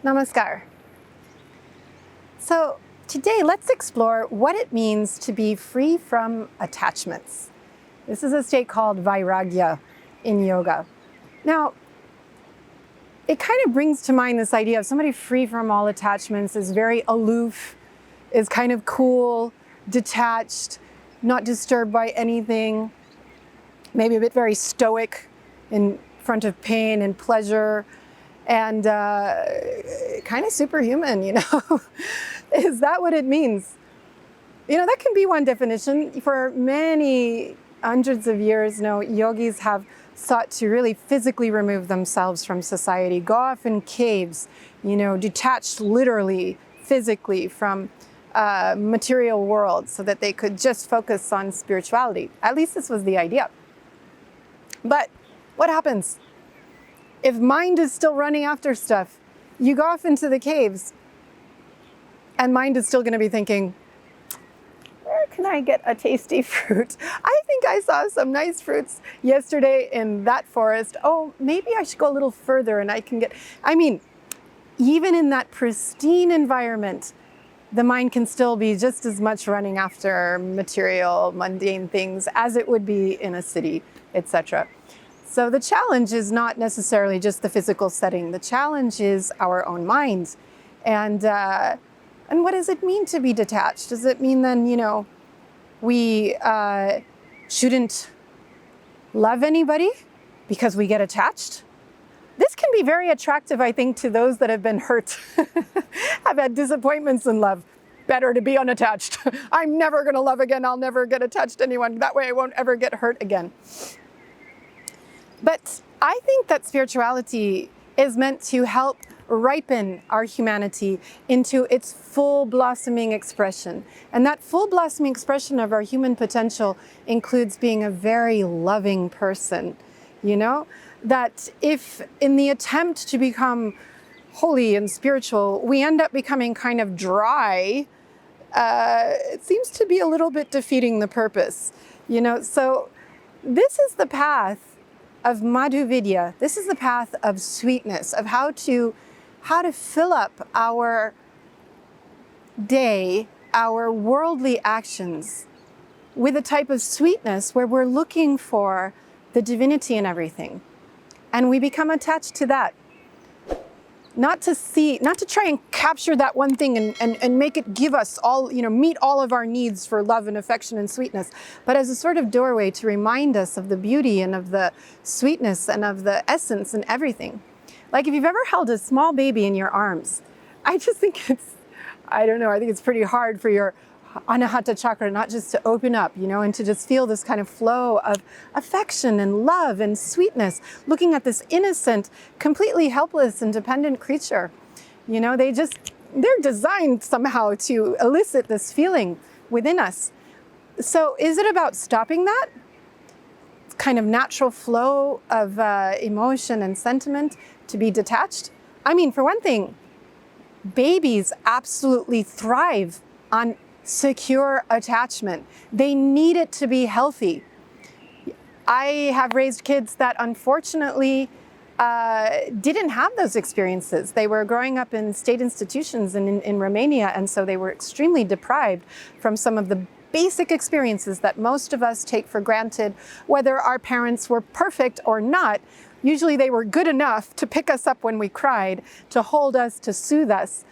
Namaskar. So today let's explore what it means to be free from attachments. This is a state called Vaerágya in yoga. Now, it kind of brings to mind this idea of somebody free from all attachments is very aloof, is kind of cool, detached, not disturbed by anything, maybe a bit very stoic in front of pain and pleasure, and kind of superhuman, Is that what it means? That can be one definition. For many hundreds of years, yogis have sought to really physically remove themselves from society, go off in caves, detached literally, physically from material world so that they could just focus on spirituality. At least this was the idea. But what happens? If mind is still running after stuff, you go off into the caves and mind is still going to be thinking, where can I get a tasty fruit? I think I saw some nice fruits yesterday in that forest. Oh, maybe I should go a little further and I can get, even in that pristine environment, the mind can still be just as much running after material, mundane things as it would be in a city, etc. So the challenge is not necessarily just the physical setting. The challenge is our own minds. And what does it mean to be detached? Does it mean then, we shouldn't love anybody because we get attached? This can be very attractive, I think, to those that have been hurt, have had disappointments in love. Better to be unattached. I'm never going to love again. I'll never get attached to anyone. That way I won't ever get hurt again. But I think that spirituality is meant to help ripen our humanity into its full blossoming expression. And that full blossoming expression of our human potential includes being a very loving person, that if in the attempt to become holy and spiritual, we end up becoming kind of dry, it seems to be a little bit defeating the purpose, So this is the path of Madhuvidya. This is the path of sweetness, of how to fill up our day, our worldly actions with a type of sweetness where we're looking for the divinity in everything. And we become attached to that. Not to try and capture that one thing and make it give us all, meet all of our needs for love and affection and sweetness, but as a sort of doorway to remind us of the beauty and of the sweetness and of the essence and everything. Like if you've ever held a small baby in your arms, I just think I think it's pretty hard for your anahata chakra not just to open up, and to just feel this kind of flow of affection and love and sweetness, looking at this innocent, completely helpless and dependent creature. They're designed somehow to elicit this feeling within us. So is it about stopping that kind of natural flow of emotion and sentiment to be detached? For one thing, babies absolutely thrive on secure attachment. They need it to be healthy. I have raised kids that unfortunately didn't have those experiences. They were growing up in state institutions in Romania, and so they were extremely deprived from some of the basic experiences that most of us take for granted, whether our parents were perfect or not. Usually they were good enough to pick us up when we cried, to hold us, to soothe us.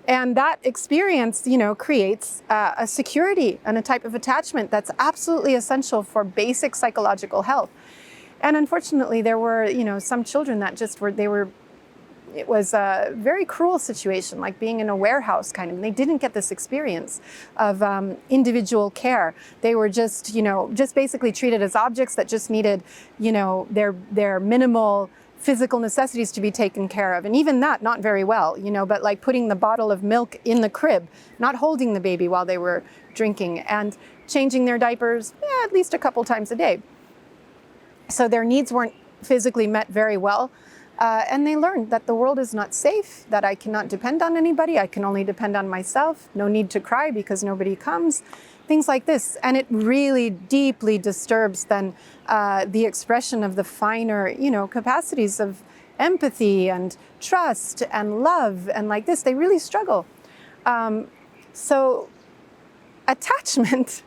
And that experience, creates a security and a type of attachment that's absolutely essential for basic psychological health. And unfortunately, there were, some children that it was a very cruel situation, like being in a warehouse kind of, and they didn't get this experience of individual care. They were just basically treated as objects that just needed, their minimal physical necessities to be taken care of. And even that, not very well, but like putting the bottle of milk in the crib, not holding the baby while they were drinking, and changing their diapers at least a couple times a day. So their needs weren't physically met very well. And they learned that the world is not safe, that I cannot depend on anybody. I can only depend on myself. No need to cry because nobody comes. Things like this. And it really deeply disturbs then the expression of the finer, capacities of empathy and trust and love and like this. They really struggle. So attachment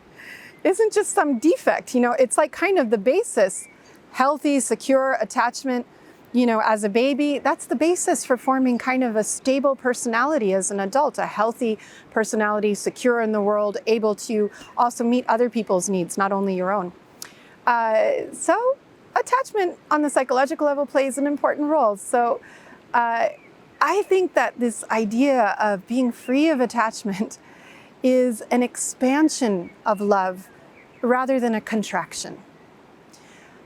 isn't just some defect, it's like kind of the basis. Healthy, secure attachment, as a baby, that's the basis for forming kind of a stable personality as an adult, a healthy personality, secure in the world, able to also meet other people's needs, not only your own. So attachment on the psychological level plays an important role. So I think that this idea of being free of attachment is an expansion of love rather than a contraction.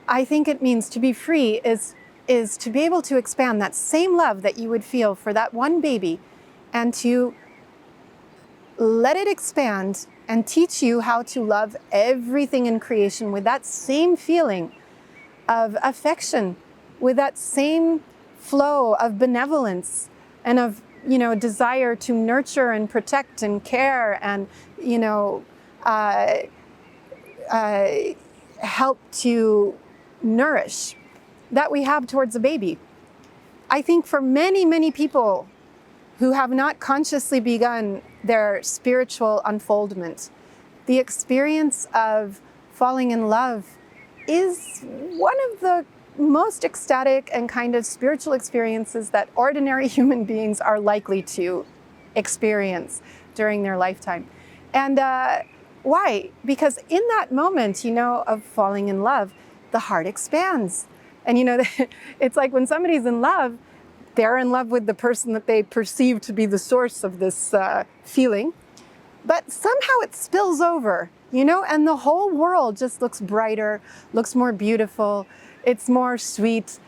I think it means to be free is to be able to expand that same love that you would feel for that one baby and to let it expand and teach you how to love everything in creation with that same feeling of affection, with that same flow of benevolence and of, desire to nurture and protect and care and, help to nourish that we have towards a baby. I think for many, many people who have not consciously begun their spiritual unfoldment, the experience of falling in love is one of the most ecstatic and kind of spiritual experiences that ordinary human beings are likely to experience during their lifetime. And why? Because in that moment, of falling in love, the heart expands. And it's like when somebody's in love, they're in love with the person that they perceive to be the source of this feeling. But somehow it spills over, and the whole world just looks brighter, looks more beautiful, it's more sweet.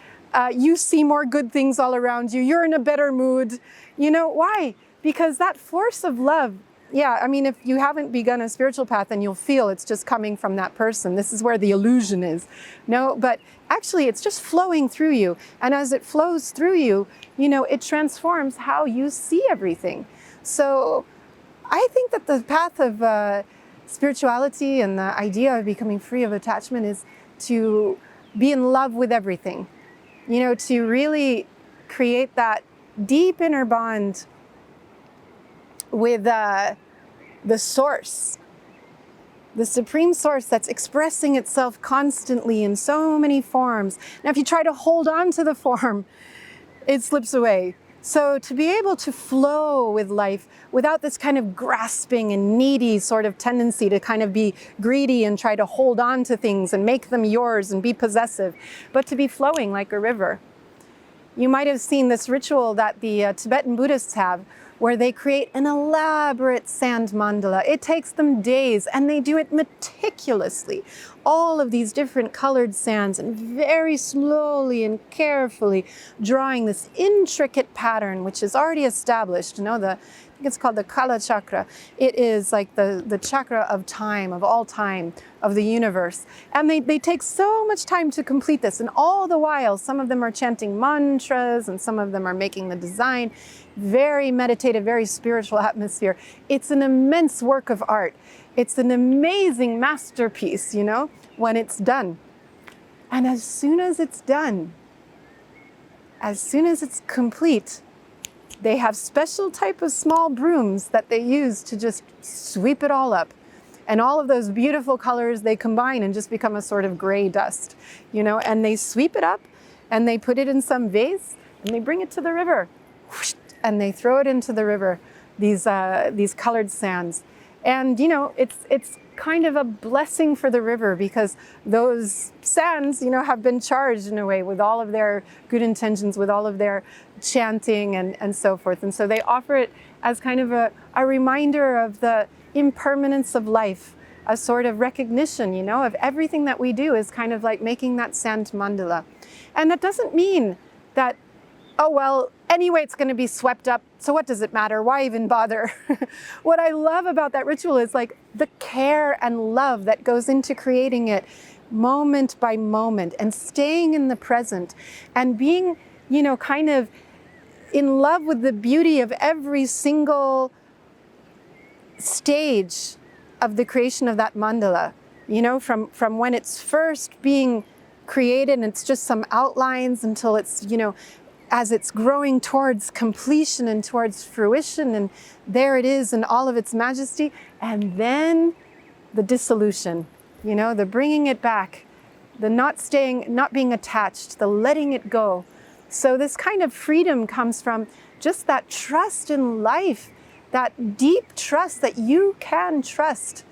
You see more good things all around you. You're in a better mood. Why? Because that force of love, if you haven't begun a spiritual path, then you'll feel it's just coming from that person. This is where the illusion is. No, but actually it's just flowing through you. And as it flows through you, it transforms how you see everything. So I think that the path of spirituality and the idea of becoming free of attachment is to be in love with everything, to really create that deep inner bond with the source, the supreme source that's expressing itself constantly in so many forms. Now, if you try to hold on to the form, it slips away. So to be able to flow with life without this kind of grasping and needy sort of tendency to kind of be greedy and try to hold on to things and make them yours and be possessive, but to be flowing like a river. You might have seen this ritual that the Tibetan Buddhists have, where they create an elaborate sand mandala. It takes them days, and they do it meticulously. All of these different colored sands, and very slowly and carefully drawing this intricate pattern, which is already established. I think it's called the Kala chakra. It is like the chakra of time, of all time, of the universe. And they take so much time to complete this. And all the while, some of them are chanting mantras, and some of them are making the design. Very meditative, very spiritual atmosphere. It's an immense work of art. It's an amazing masterpiece, when it's done. And as soon as it's done, as soon as it's complete, they have special type of small brooms that they use to just sweep it all up. And all of those beautiful colors, they combine and just become a sort of gray dust, and they sweep it up and they put it in some vase and they bring it to the river. Whoosh, and they throw it into the river, these colored sands. And, it's kind of a blessing for the river because those sands, have been charged in a way with all of their good intentions, with all of their chanting and so forth. And so they offer it as kind of a reminder of the impermanence of life, a sort of recognition, of everything that we do is kind of like making that sand mandala. And that doesn't mean that, oh, well, anyway, it's going to be swept up. So what does it matter? Why even bother? What I love about that ritual is like the care and love that goes into creating it moment by moment and staying in the present and being, kind of in love with the beauty of every single stage of the creation of that mandala, from when it's first being created and it's just some outlines until it's, as it's growing towards completion and towards fruition, and there it is in all of its majesty, and then the dissolution, the bringing it back, the not being attached, the letting it go. So this kind of freedom comes from just that trust in life, that deep trust that you can trust.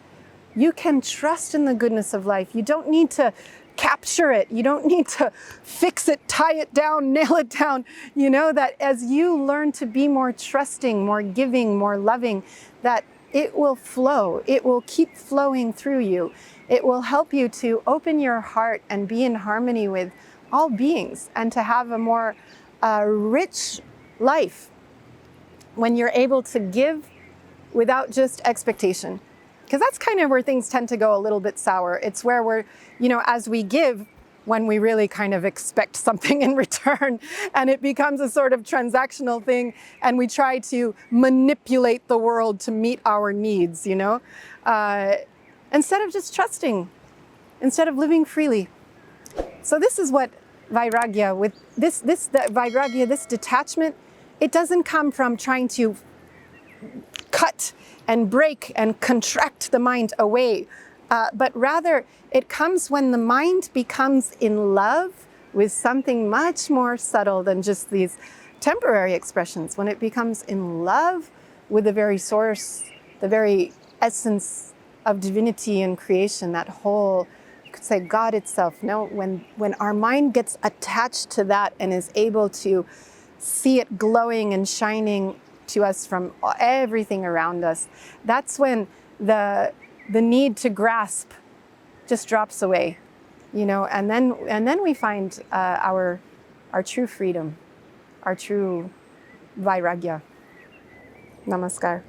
You can trust in the goodness of life. You don't need to capture it. You don't need to fix it, tie it down, nail it down. That as you learn to be more trusting, more giving, more loving, that it will flow. It will keep flowing through you. It will help you to open your heart and be in harmony with all beings, and to have a more rich life when you're able to give without just expectation. Because that's kind of where things tend to go a little bit sour. It's where we're, as we give, when we really kind of expect something in return, and it becomes a sort of transactional thing, and we try to manipulate the world to meet our needs, instead of just trusting, instead of living freely. So this is what Vaerágya, with this Vaerágya, this detachment, it doesn't come from trying to cut and break and contract the mind away, but rather it comes when the mind becomes in love with something much more subtle than just these temporary expressions, when it becomes in love with the very source, the very essence of divinity and creation, that whole, you could say, God itself. No, when our mind gets attached to that and is able to see it glowing and shining to us from everything around us, that's when the need to grasp just drops away, and then we find our true freedom, our true Vaerágya. Namaskar.